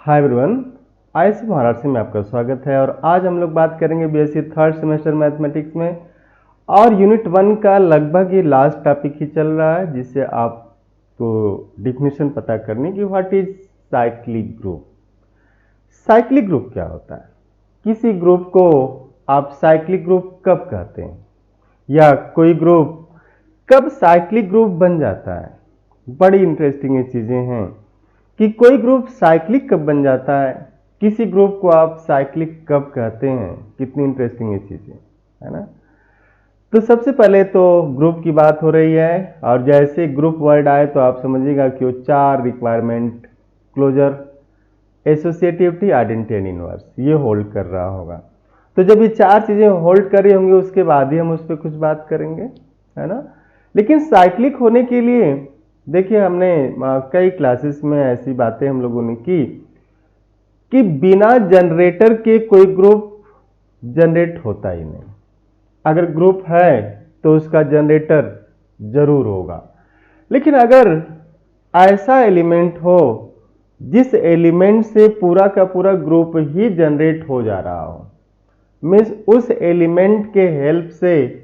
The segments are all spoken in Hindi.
हाय एवरीवन, आईआईएससी महाराष्ट्र में आपका स्वागत है। और आज हम लोग बात करेंगे बीएससी थर्ड सेमेस्टर मैथमेटिक्स में, और यूनिट 1 का लगभग ये लास्ट टॉपिक ही चल रहा है, जिससे आपको डिफिनेशन पता करनी कि what is cyclic group. Cyclic group क्या होता है, किसी ग्रुप को आप साइक्लिक ग्रुप कब कहते हैं, या कोई ग्रुप कब साइक्लिक ग्रुप बन जाता है। बड़ी इंटरेस्टिंग ये चीज़ें हैं कि कोई ग्रुप साइक्लिक कब बन जाता है, किसी ग्रुप को आप साइक्लिक कब कहते हैं। कितनी इंटरेस्टिंग ये चीज़ें है ना। तो सबसे पहले तो ग्रुप की बात हो रही है, और जैसे ग्रुप वर्ड आए तो आप समझिएगा कि वो 4 requirement, closure, associativity, identity and inverse, ये होल्ड कर रहा होगा। तो जब ये 4 चीज़ें होल्ड कर रही होंगी उसके बाद ही हम उस पर कुछ बात करेंगे, है ना। लेकिन साइक्लिक होने के लिए देखिए, हमने कई क्लासेस में ऐसी बातें हम लोगों ने की कि बिना जनरेटर के कोई ग्रुप जनरेट होता ही नहीं। अगर ग्रुप है तो उसका जनरेटर जरूर होगा। लेकिन अगर ऐसा एलिमेंट हो जिस एलिमेंट से पूरा का पूरा ग्रुप ही जनरेट हो जा रहा हो, मीन्स उस एलिमेंट के हेल्प से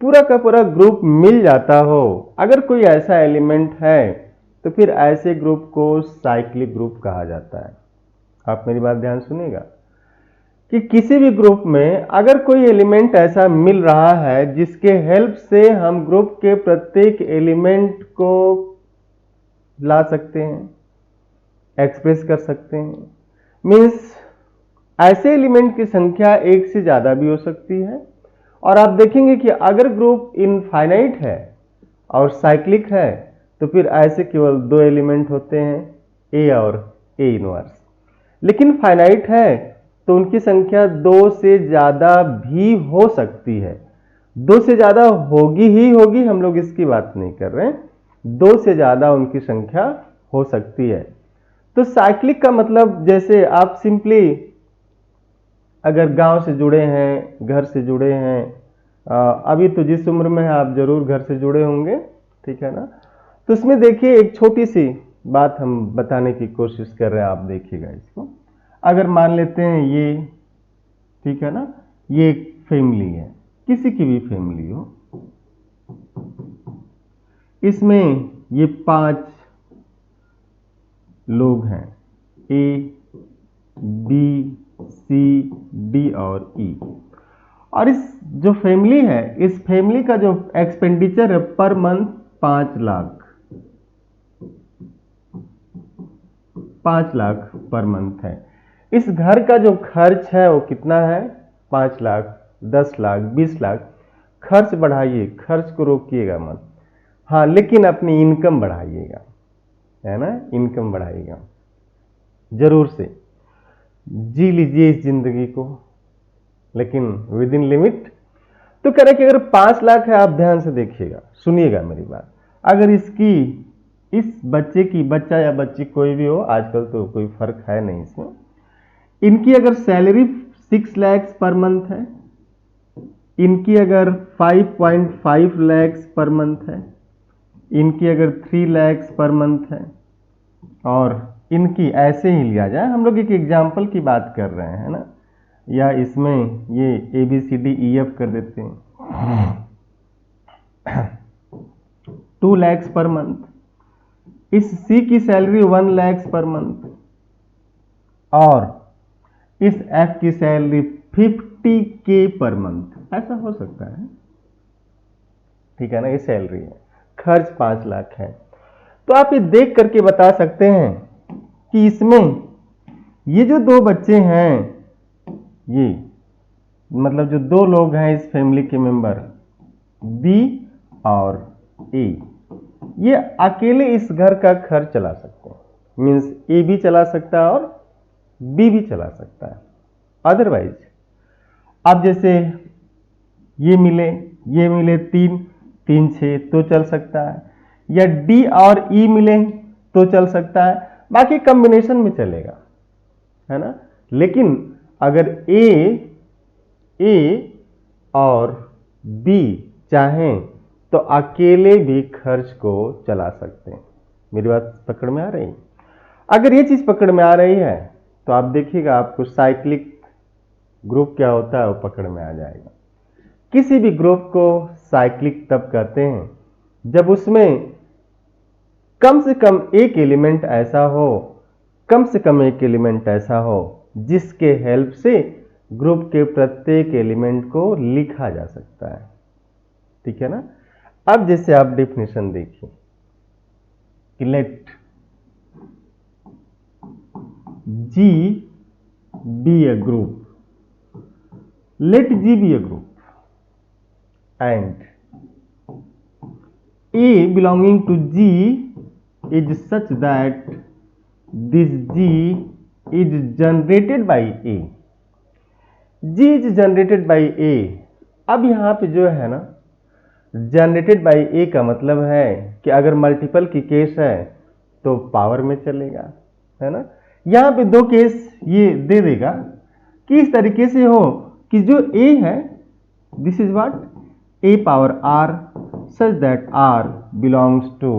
पूरा का पूरा ग्रुप मिल जाता हो, अगर कोई ऐसा एलिमेंट है तो फिर ऐसे ग्रुप को साइक्लिक ग्रुप कहा जाता है। आप मेरी बात ध्यान सुनिएगा कि किसी भी ग्रुप में अगर कोई एलिमेंट ऐसा मिल रहा है जिसके हेल्प से हम ग्रुप के प्रत्येक एलिमेंट को ला सकते हैं, एक्सप्रेस कर सकते हैं, मीन्स ऐसे एलिमेंट की संख्या एक से ज़्यादा भी हो सकती है। और आप देखेंगे कि अगर ग्रुप इनफाइनाइट है और साइक्लिक है तो फिर ऐसे केवल 2 एलिमेंट होते हैं, ए और ए इनवर्स। लेकिन फाइनाइट है तो उनकी संख्या 2 से ज़्यादा भी हो सकती है। 2 से ज़्यादा होगी ही होगी, हम लोग इसकी बात नहीं कर रहे हैं, 2 से ज़्यादा उनकी संख्या हो सकती है। तो साइक्लिक का मतलब, जैसे आप सिंपली अगर गांव से जुड़े हैं, घर से जुड़े हैं, अभी तो जिस उम्र में है आप जरूर घर से जुड़े होंगे, ठीक है ना। तो इसमें देखिए एक छोटी सी बात हम बताने की कोशिश कर रहे हैं, आप देखिएगा इसको। अगर मान लेते हैं ये, ठीक है ना, ये एक फैमिली है, किसी की भी फैमिली हो, इसमें ये 5 लोग हैं, ए, बी, सी, डी और ई। और इस जो फैमिली है, इस फैमिली का जो एक्सपेंडिचर है per month 5 lakh, 5 lakh per month है। इस घर का जो खर्च है वो कितना है, 5 लाख, 10 लाख, 20 लाख। खर्च बढ़ाइए, खर्च को रोकिएगा मत, हाँ, लेकिन अपनी इनकम बढ़ाइएगा, है ना, इनकम बढ़ाइएगा जरूर से। जी लीजिए इस जिंदगी को, लेकिन विद इन लिमिट। तो कह रहे कि अगर 5 लाख है, आप ध्यान से देखिएगा, सुनिएगा मेरी बात। अगर इसकी, इस बच्चे की, बच्चा या बच्ची कोई भी हो, आजकल तो कोई फर्क है नहीं इसमें, इनकी अगर सैलरी 6 लाख पर मंथ है, इनकी अगर 5.5 लाख पर मंथ है, इनकी अगर 3 लाख पर मंथ है, और इनकी ऐसे ही लिया जाए, हम लोग एक एग्जाम्पल की बात कर रहे हैं ना, या इसमें ये ABCDEF कर देते हैं, 2 लाख पर मंथ। इस सी की सैलरी 1 लाख पर मंथ, और इस एफ की सैलरी 50K पर मंथ। ऐसा हो सकता है, ठीक है ना। ये सैलरी है, खर्च 5 लाख है। तो आप ये देख करके बता सकते हैं कि इसमें ये जो 2 बच्चे हैं, ये मतलब जो 2 लोग हैं इस फैमिली के मेंबर, बी और ए, ये अकेले इस घर का खर्च चला सकते हैं। मीन्स ए भी चला सकता है और बी भी चला सकता है। अदरवाइज अब जैसे ये मिले 3, 3, 6 तो चल सकता है, या डी और ई मिले तो चल सकता है, बाकी कॉम्बिनेशन में चलेगा, है ना। लेकिन अगर ए और बी चाहें तो अकेले भी खर्च को चला सकते हैं। मेरी बात पकड़ में आ रही। अगर ये चीज पकड़ में आ रही है तो आप देखिएगा आपको साइक्लिक ग्रुप क्या होता है वो पकड़ में आ जाएगा। किसी भी ग्रुप को साइक्लिक तब कहते हैं जब उसमें कम से कम एक एलिमेंट ऐसा हो, कम से कम एक एलिमेंट ऐसा हो जिसके हेल्प से ग्रुप के प्रत्येक एलिमेंट को लिखा जा सकता है। ठीक है ना। अब जैसे आप डेफिनेशन देखिए कि late G be a group, let G be a group and A belonging to G is such that this G is generated by A. G is generated by A. अब यहां पे जो है ना जनरेटेड बाई ए का मतलब है कि अगर मल्टीपल की केस है तो पावर में चलेगा, है ना। यहां पे दो केस ये दे देगा कि इस तरीके से हो कि जो ए है this is what A power R such that R belongs to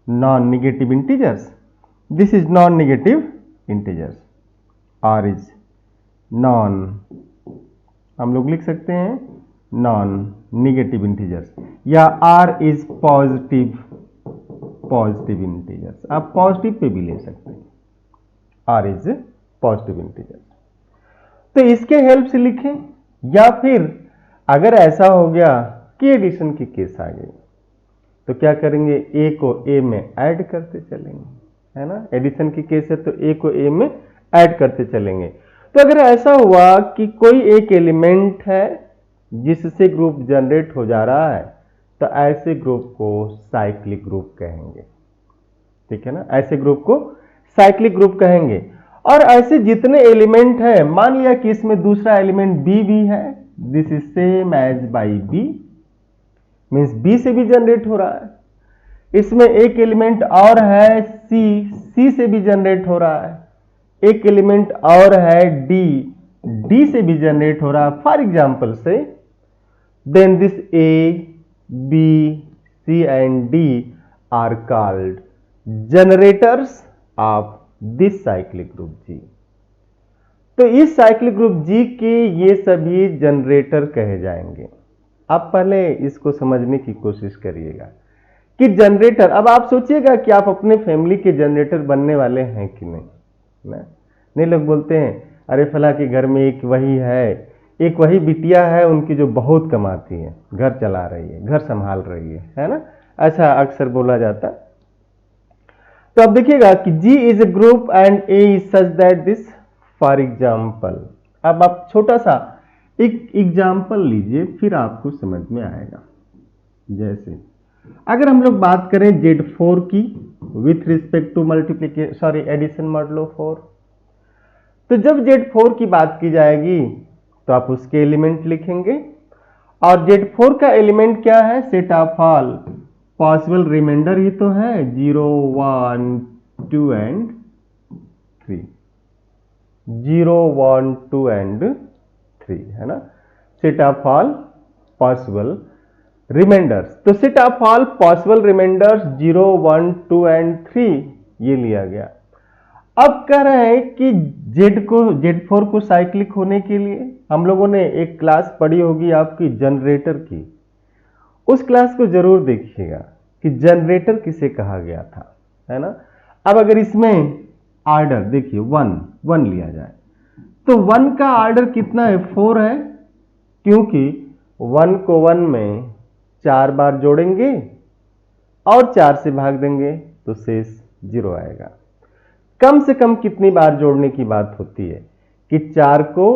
non negative integers, this is non negative integers, R is non, हम लोग लिख सकते हैं नॉन नेगेटिव इंटीजर्स, या आर इज पॉजिटिव इंटीजर्स, आप पॉजिटिव पे भी ले सकते हैं, आर इज पॉजिटिव इंटीजर्स। तो इसके हेल्प से लिखें, या फिर अगर ऐसा हो गया कि एडिशन की केस आ गई तो क्या करेंगे, ए को ए में ऐड करते चलेंगे, है ना। एडिशन की केस है तो ए को ए में ऐड करते चलेंगे। तो अगर ऐसा हुआ कि कोई एक एलिमेंट है जिससे ग्रुप जनरेट हो जा रहा है तो ऐसे ग्रुप को साइक्लिक ग्रुप कहेंगे। ठीक है ना, ऐसे ग्रुप को साइक्लिक ग्रुप कहेंगे। और ऐसे जितने एलिमेंट हैं, मान लिया कि इसमें दूसरा एलिमेंट बी भी है, this is same as by b, means b से भी जनरेट हो रहा है। इसमें एक एलिमेंट और है सी से भी जनरेट हो रहा है। एक एलिमेंट और है डी से भी जनरेट हो रहा है। फॉर एग्जाम्पल से then this A B C and D are called generators of this cyclic group G. तो इस साइक्लिक ग्रुप जी के ये सभी जनरेटर कहे जाएंगे। आप पहले इसको समझने की कोशिश करिएगा कि जनरेटर, अब आप सोचिएगा कि आप अपने फैमिली के जनरेटर बनने वाले हैं कि नहीं। नहीं, लोग बोलते हैं अरे फला के घर में एक वही है, एक वही बिटिया है उनकी जो बहुत कमाती है, घर चला रही है, घर संभाल रही है ना, ऐसा अक्सर बोला जाता। तो अब देखिएगा कि G is a group and A is such that this, for example, अब आप छोटा सा एक एग्जाम्पल लीजिए फिर आपको समझ में आएगा। जैसे अगर हम लोग बात करें Z4 की with respect to multiplication addition modulo 4, तो जब Z4 की बात की जाएगी तो आप उसके एलिमेंट लिखेंगे, और Z4 का एलिमेंट क्या है, set of all possible remainder ही तो है, 0 1 2 एंड 3, 0 1 2 एंड 3, है ना, set of all possible remainders. तो set of all possible remainders 0 1 2 and 3 ये लिया गया। अब कह रहे हैं कि Z4 को साइक्लिक होने के लिए हम लोगों ने एक क्लास पढ़ी होगी आपकी जनरेटर की, उस क्लास को जरूर देखिएगा कि जनरेटर किसे कहा गया था, है ना। अब अगर इसमें ऑर्डर देखिए 1 लिया जाए तो 1 का ऑर्डर कितना है, 4 है, क्योंकि 1 को 1 में 4 बार जोड़ेंगे और 4 से भाग देंगे तो शेष 0 आएगा। कम से कम कितनी बार जोड़ने की बात होती है कि 4 को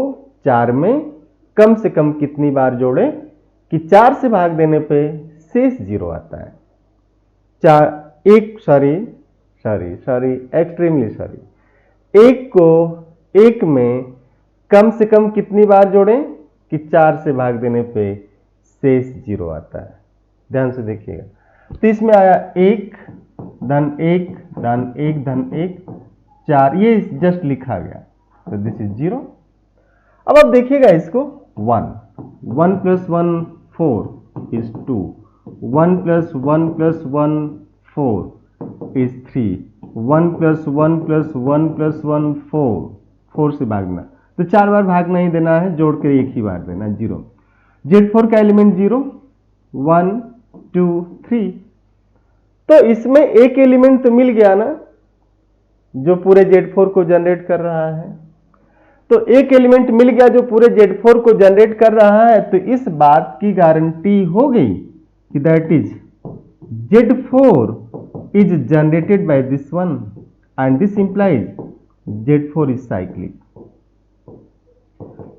4 में कम से कम कितनी बार जोड़े कि 4 से भाग देने पे शेष 0 आता है। एक्सट्रीमली सॉरी, 1 को 1 में कम से कम कितनी बार जोड़ें कि 4 से भाग देने पे शेष 0 आता है। ध्यान से देखिएगा, तो इसमें आया 1 धन 1 धन 1 धन 1 4, ये जस्ट लिखा गया, तो दिस इज 0। अब आप देखिएगा इसको 1 plus 1 4 is 2, 1 plus 1 plus 1 4, is 3, 1 plus 1 plus 1 plus 1 4, 4 से भागना, तो 4 बार भाग नहीं देना है, जोड़ कर एक ही बार देना, 0। Z4 का एलिमेंट 0, 1 2 3, तो इसमें एक एलिमेंट तो मिल गया ना जो पूरे Z4 को जनरेट कर रहा है। तो एक एलिमेंट मिल गया जो पूरे Z4 को जनरेट कर रहा है, तो इस बात की गारंटी हो गई कि that is Z4 is generated by this one and this implies Z4 is cyclic।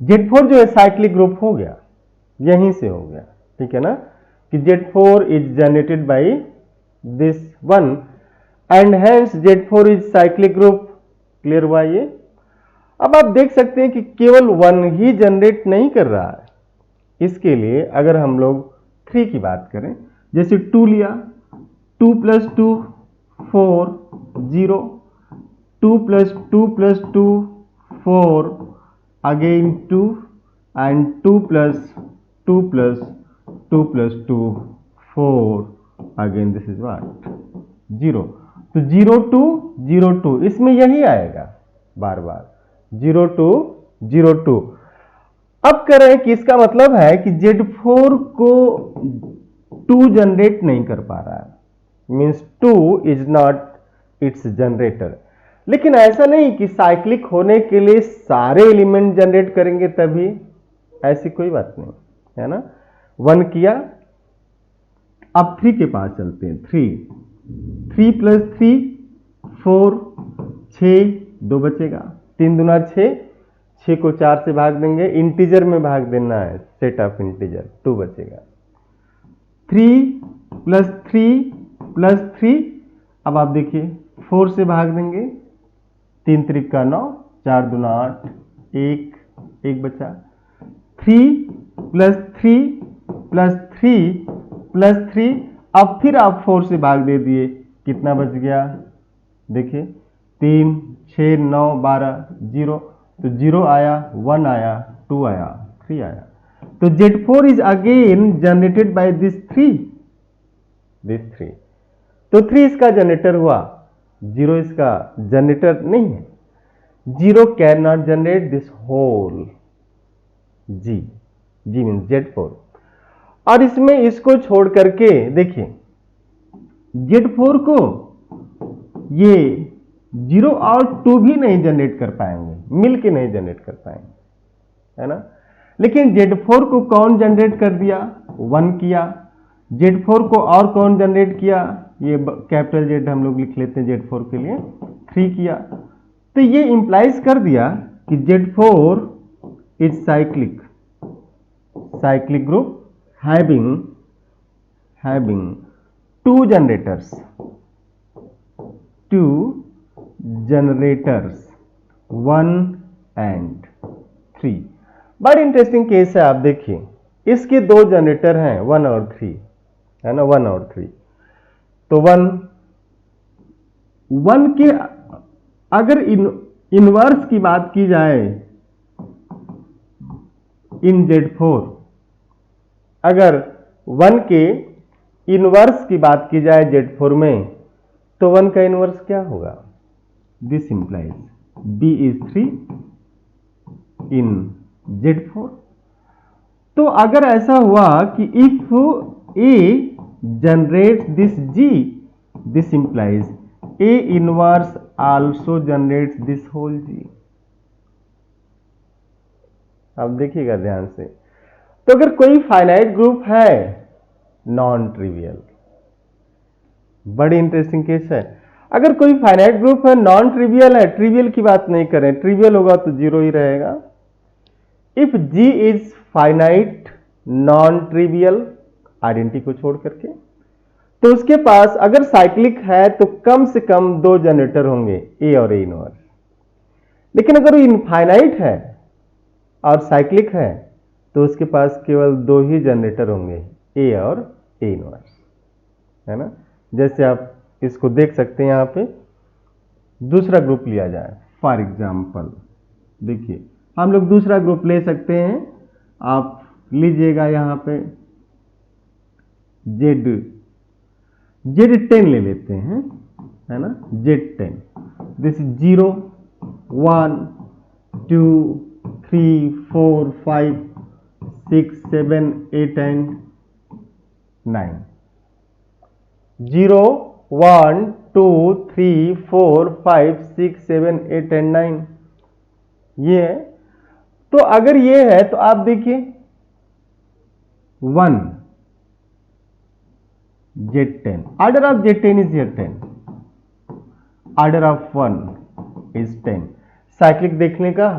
Z4 जो है साइक्लिक ग्रुप हो गया, यहीं से हो गया, ठीक है ना, कि Z4 is generated by this one and hence Z4 is cyclic group। Clear हुआ ये? अब आप देख सकते हैं कि केवल 1 ही जनरेट नहीं कर रहा है। इसके लिए अगर हम लोग 3 की बात करें, जैसे 2 लिया, 2 plus 2 4 0, 2 plus 2 plus 2 4, again 2 and 2 plus 2 plus 2 plus 2 4, again this is what 0। तो 0 2 0 2, इसमें यही आएगा बार बार 0 2 0 2। अब कह रहे हैं कि इसका मतलब है कि Z4 को 2 जनरेट नहीं कर पा रहा है, means 2 is not it's generator. लेकिन ऐसा नहीं कि साइक्लिक होने के लिए सारे एलिमेंट जनरेट करेंगे तभी, ऐसी कोई बात नहीं है ना। 1 किया, अब 3 के पास चलते हैं। 3 प्लस 3 4, 6, 2 बचेगा, 3 दूना 6, 6 को 4 से भाग देंगे, इंटीजर में भाग देना है, सेट ऑफ इंटीजर, 2 बचेगा। 3 प्लस 3 प्लस 3, अब आप देखिए 4 से भाग देंगे, 3 त्रिका 9, 4 दूना 8, 1 बचा। 3 प्लस 3 प्लस 3 प्लस 3, अब फिर आप 4 से भाग दे दिए, कितना बच गया देखिए, 3 6 9 12 0, तो 0 आया, 1 आया, 2 आया, 3 आया। तो Z4 is again generated by this 3। तो 3 इसका जनरेटर हुआ, 0 इसका जनरेटर नहीं है। 0 can not generate this whole G means Z4। और इसमें इसको छोड़ करके देखिए, Z4 को ये 0 और 2 भी नहीं जनरेट कर पाएंगे, मिलके नहीं जनरेट कर पाएंगे, है ना। लेकिन Z4 को कौन जनरेट कर दिया, 1 किया। Z4 को और कौन जनरेट किया, ये कैपिटल Z हम लोग लिख लेते हैं Z4 के लिए, 3 किया। तो ये इंप्लाइज कर दिया कि Z4 is cyclic group having 2 generators, 1 and 3। बड़ी इंटरेस्टिंग केस है, आप देखिए, इसके 2 जनरेटर हैं, 1 और 3, है ना, 1 और 3। तो 1 के अगर इनवर्स की बात की जाए इन Z4, अगर 1 के इनवर्स की बात की जाए Z4 में, तो 1 का इनवर्स क्या होगा, this implies B is 3 in Z4। तो अगर ऐसा हुआ कि if A generates this G, this implies A inverse also generates this whole G। अब देखिएगा ध्यान से, तो अगर कोई फाइनाइट ग्रुप है नॉन ट्रिवियल, बड़ी इंटरेस्टिंग केस है, अगर कोई फाइनाइट ग्रुप है नॉन ट्रिवियल है, ट्रिवियल की बात नहीं करें, ट्रिवियल होगा तो 0 ही रहेगा। If G is finite non trivial, identity को छोड़ करके, तो उसके पास अगर साइक्लिक है तो कम से कम 2 जनरेटर होंगे, A और A इनवर्स। लेकिन अगर वो इनफाइनाइट है और साइक्लिक है तो उसके पास केवल 2 ही जनरेटर होंगे, A और A इनवर्स, है ना। जैसे आप इसको देख सकते हैं, यहां पे दूसरा ग्रुप लिया जाए, फॉर एग्जाम्पल देखिए, हम लोग दूसरा ग्रुप ले सकते हैं। आप लीजिएगा यहां पे Z10 ले लेते हैं, है ना, Z10। This is 0 1 2 3 4 5 6 7 8 and 9। 0 1 2 3 4 5 6 7 8 and 9 ये है। तो अगर ये है तो आप देखिए 1 Z10, order of Z10 is here 10, order of 1 is 10। Cyclic देखने का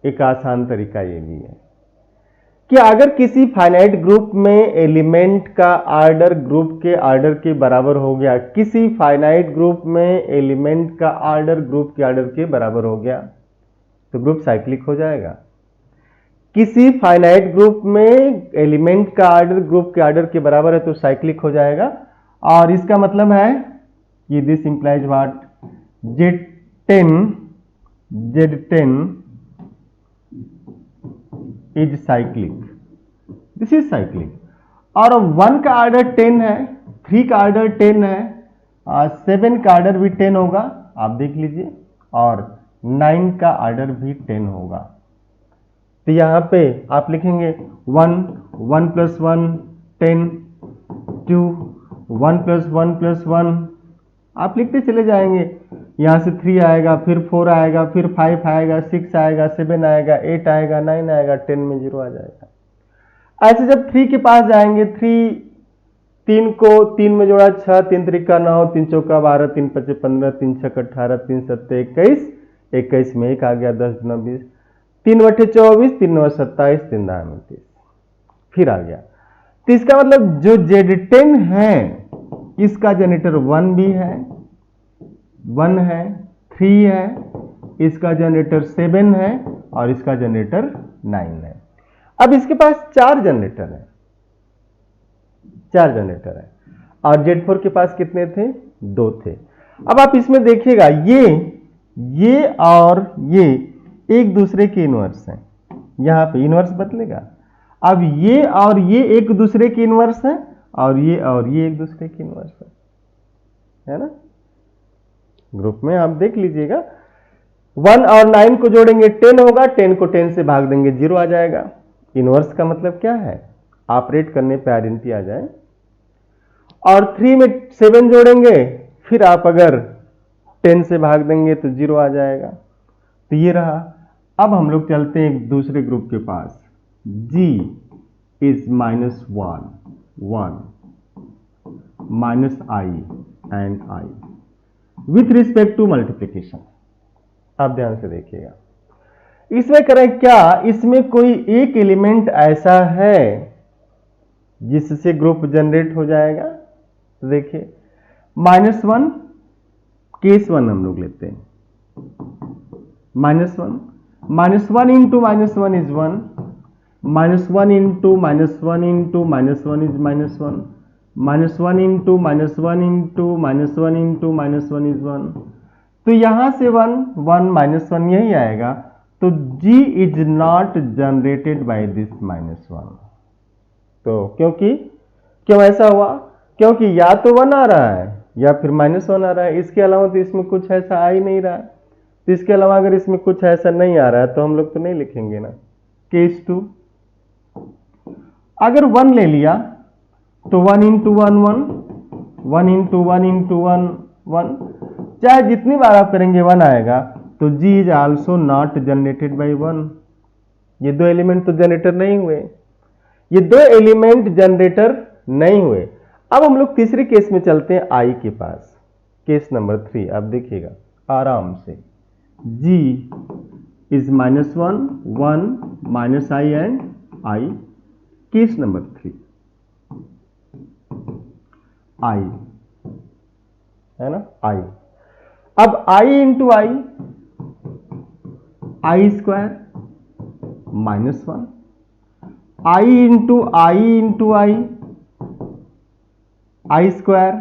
एक आसान तरीका ये भी है कि अगर किसी फाइनाइट ग्रुप में एलिमेंट का ऑर्डर ग्रुप के ऑर्डर के बराबर हो गया, किसी फाइनाइट ग्रुप में एलिमेंट का ऑर्डर ग्रुप के ऑर्डर के बराबर हो गया तो ग्रुप साइक्लिक हो जाएगा। किसी फाइनाइट ग्रुप में एलिमेंट का ऑर्डर ग्रुप के ऑर्डर के बराबर है तो साइक्लिक हो जाएगा। और इसका मतलब है कि this implies what, Z10 is cyclic, this is cyclic. और 1 का ऑर्डर 10 है, 3 का ऑर्डर 10 है, 7 का ऑर्डर भी 10 होगा, आप देख लीजिए, और 9 का ऑर्डर भी 10 होगा। तो यहां पे आप लिखेंगे 1 1 + 1 10, 2 1 + 1 + 1, आप लिखते चले जाएंगे। यहां से 3 आएगा, फिर 4 आएगा, फिर 5 आएगा, 6 आएगा, 7 आएगा, 8 आएगा, 9 आएगा, 10 में 0 आ जाएगा। ऐसे जब 3 के पास जाएंगे, 3 को 3 में जोड़ा 6, 3 त्रिका 9, 3 चौका 12, 3 पचे 15, 3 छक 18, 3 सत्ते 21, 21 में 1 आ गया, 10 9 20, 3 बटे 24, 3 9 27, 3 दाएं 29, फिर आ गया। तो इसका मतलब जो Z10 है इसका जनरेटर 1 भी है, 1 है, 3 है, इसका जनरेटर 7 है और इसका जनरेटर 9 है। अब इसके पास 4 जनरेटर है, 4 जनरेटर है, और Z4 के पास कितने थे, 2 थे। अब आप इसमें देखिएगा ये और ये एक दूसरे के इनवर्स हैं, यहां पे इनवर्स बदलेगा। अब ये और ये एक दूसरे के इनवर्स है और ये एक दूसरे के इनवर्स है ना। ग्रुप में आप देख लीजिएगा 1 और 9 को जोड़ेंगे 10 होगा, 10 को 10 से भाग देंगे 0 आ जाएगा। इनवर्स का मतलब क्या है, ऑपरेट करने पे आइडेंटिटी आ जाए। और 3 में 7 जोड़ेंगे, फिर आप अगर 10 से भाग देंगे तो 0 आ जाएगा। तो ये रहा। अब हम लोग चलते हैं एक दूसरे ग्रुप के पास, G is -1 -i and i with respect to multiplication। आप ध्यान से देखिएगा, इसमें करें क्या, इसमें कोई एक एलिमेंट ऐसा है जिससे ग्रुप जनरेट हो जाएगा। तो देखिए -1 केस 1 हम लोग लेते हैं, -1 -1 into -1 is 1, -1 into -1 into -1 is -1, -1 into -1 into -1 into -1 is 1। तो यहां से 1 1 -1 यही आएगा। तो G is not generated by this -1। तो क्यों ऐसा हुआ, क्योंकि या तो 1 आ रहा है या फिर -1 आ रहा है, इसके अलावा तो इसमें कुछ ऐसा आ ही नहीं रहा है। तो इसके अलावा अगर इसमें कुछ ऐसा नहीं आ रहा है तो हम लोग तो नहीं लिखेंगे ना। केस 2, अगर 1 ले लिया तो 1 into 1 1, 1 into 1 into 1 1, चाहे जितनी बार आप करेंगे 1 आएगा। तो G is also not generated by 1। ये दो एलिमेंट तो जनरेटर नहीं हुए, ये दो एलिमेंट जनरेटर नहीं हुए। अब हम लोग तीसरे केस में चलते हैं I के पास, केस नंबर 3। आप देखिएगा आराम से, G is -1 1 -i and I। Case number 3 I है ना, I। अब I into I, I square -1, I into I into I square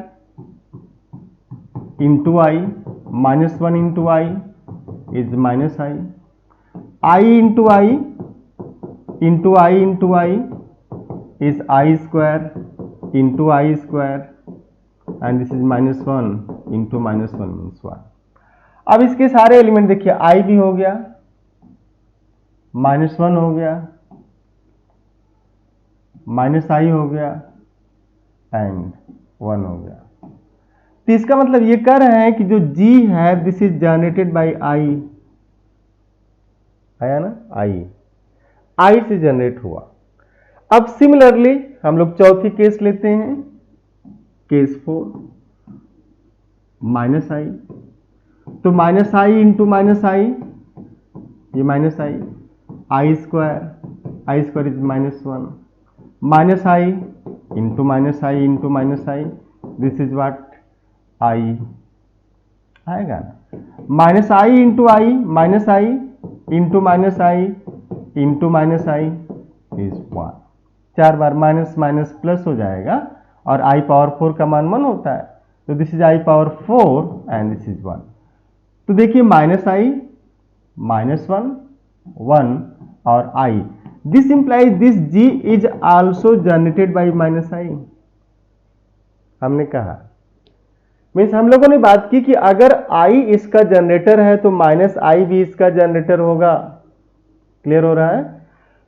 into I, -1 into I is -i, I into I into I into I is I square into I square and this is -1 into -1 means 1। अब इसके सारे एलिमेंट देखिए, i भी हो गया, -1 हो गया, -i हो गया एंड 1 हो गया। तो इसका मतलब ये कह रहे हैं कि जो g है this is generated by i, आया ना, i से जनरेट हुआ। अब सिमिलरली हम लोग चौथी केस लेते हैं, केस 4, -i, तो -i इंटू -i, ये -i square is -1, -i into -i into -i, this is what i आएगा ना, -i into i into -i into -i is 1। 4 bar minus minus plus हो जाएगा और i पावर 4 का मान 1 होता है, तो this is i power 4 and this is 1। तो देखिए -i, -1, 1 और i, this implies this g is also generated by -i। हमने कहा मीन्स हम लोगों ने बात की कि अगर i इसका जनरेटर है तो -i भी इसका जनरेटर होगा। क्लियर हो रहा है?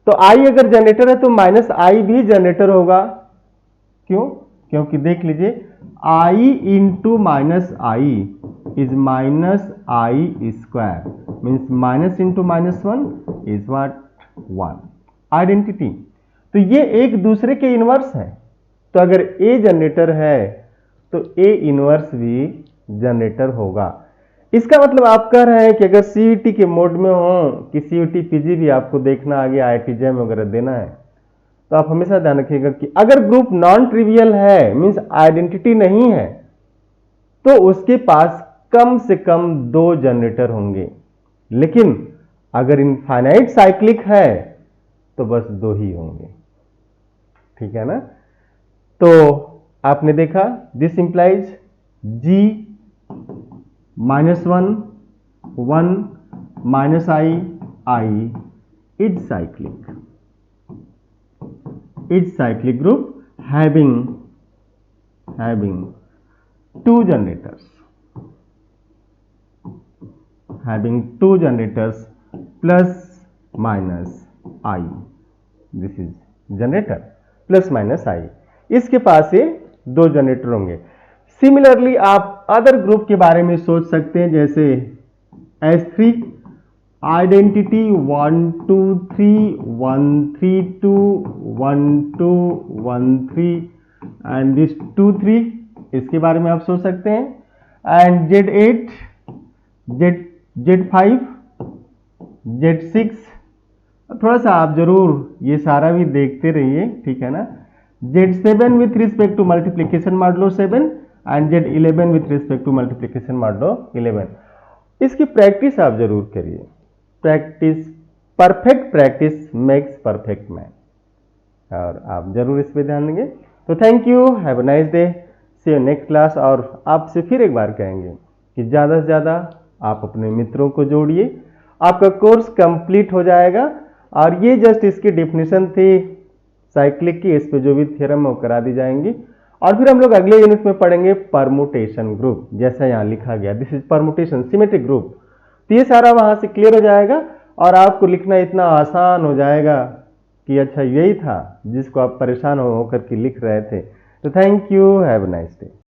तो i अगर जनरेटर है तो -i भी जनरेटर होगा। क्यों? क्योंकि देख लीजिए i into -i is -i square means minus into -1 is what 1 identity. तो ये एक दूसरे के इनवर्स है। तो अगर a जनरेटर है तो a इनवर्स भी जनरेटर होगा। इसका मतलब आप कह रहे हैं कि अगर सीईटी के मोड में हो कि सीईटी पीजी भी आपको देखना, आगे आईआईटी जेईई वगैरह देना है, तो आप हमेशा ध्यान रखिएगा कि अगर ग्रुप नॉन ट्रिवियल है मीन्स आइडेंटिटी नहीं है तो उसके पास कम से कम 2 जनरेटर होंगे, लेकिन अगर इनफाइनाइट साइक्लिक है तो बस 2 ही होंगे। ठीक है ना? तो आपने देखा this implies g -1 1 -i is cyclic group having 2 generators, plus minus i, this is generator plus minus i, इसके पास ये 2 जनरेटर होंगे। सिमिलरली आप अदर ग्रुप के बारे में सोच सकते हैं, जैसे S3 आइडेंटिटी 1 2 3 1 3 2 1 2 1 3 एंड दिस 2 3, इसके बारे में आप सोच सकते हैं। एंड Z8 Z5 Z6, थोड़ा सा आप जरूर ये सारा भी देखते रहिए, ठीक है ना। Z7 with respect to multiplication modulo 7 and Z11 with respect to multiplication modulo 11। इसकी प्रैक्टिस आप जरूर करिए। Practice, perfect practice makes perfect man, और आप जरूर इस पे ध्यान देंगे। तो thank you, have a nice day, see you next class. और आपसे फिर एक बार कहेंगे कि ज़्यादा से ज़्यादा आप अपने मित्रों को जोड़िए, आपका कोर्स कंप्लीट हो जाएगा। और ये जस्ट इसकी डेफिनेशन थी साइक्लिक की, इस पे जो भी थ्योरम है वो करा दी जाएंगी। और फिर हम लोग अगले यूनिट में पढ़ेंगे परमुटेशन ग्रुप, जैसा यहाँ लिखा गया this is permutation symmetric group. तो ये सारा वहां से क्लियर हो जाएगा और आपको लिखना इतना आसान हो जाएगा कि अच्छा यही था जिसको आप परेशान होकर के लिख रहे थे। तो thank you, have a nice day.